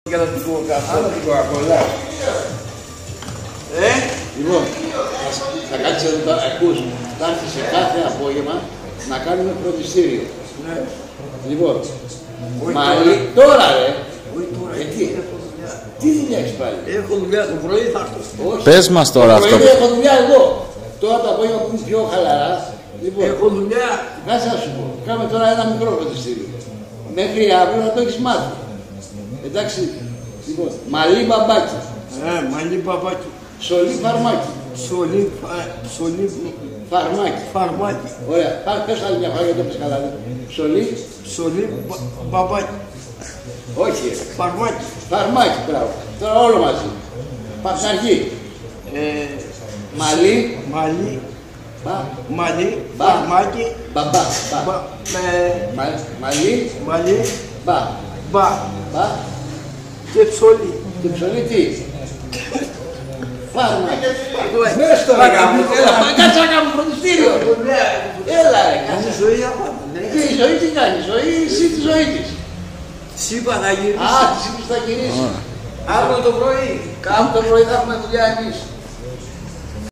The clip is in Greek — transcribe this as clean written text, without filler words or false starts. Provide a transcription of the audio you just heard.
Κατά την Coca-Cola. Λοιπόν, θα κάτσεις εδώ τα ακούς. Θα έρθει σε κάθε απόγευμα να κάνουμε φροντιστήριο. Λοιπόν, μαλλί τώρα ρε. Γιατί, τι δουλειά έχεις πάλι? Έχω δουλειά το πρωί, θα έρθω. Πες μας τώρα αυτό. Το πρωί έχω δουλειά εγώ. Τώρα το απόγευμα που είναι πιο χαλαρά. Λοιπόν, έχω δουλειά. κάτσε να σου πω. Κάνουμε τώρα ένα μικρό φροντιστήριο. Μέχρι αύριο να το έχεις μάθει. Εντάξει, λοιπόν, μαλλί μπαμπάκι. Μαλλί μπαμπάκι. Σολί φαρμάκι. Σολί Φαρμάκι. φαρμάκι. Ωραία, πες άλλη μια φορά γιατί το πες καλά. Σολί μπαμπάκι. Όχι, Φαρμάκι. φαρμάκι, μπράβο. Τώρα όλο μαζί. Πάμε στην αρχή. Μαλλί. Μαλλί. Φαρμάκι. Μπαμπά. Μαλλί. Μπα. Και ψωλί. Και ψωλί τι? Φάρμακι. Μες τώρα κάνω. Κάτσε να κάνουμε φροντιστήριο. Έλα ρε, κάτσε. Ζωή έχω. Τι ζωή τι κάνει, ζωή εσύ τη ζωή της. Σύπα θα γυρίσει. Α, της είπες θα γυρίσει. Αύριο το πρωί. Κάπου το πρωί θα έχουμε δουλειά εμείς.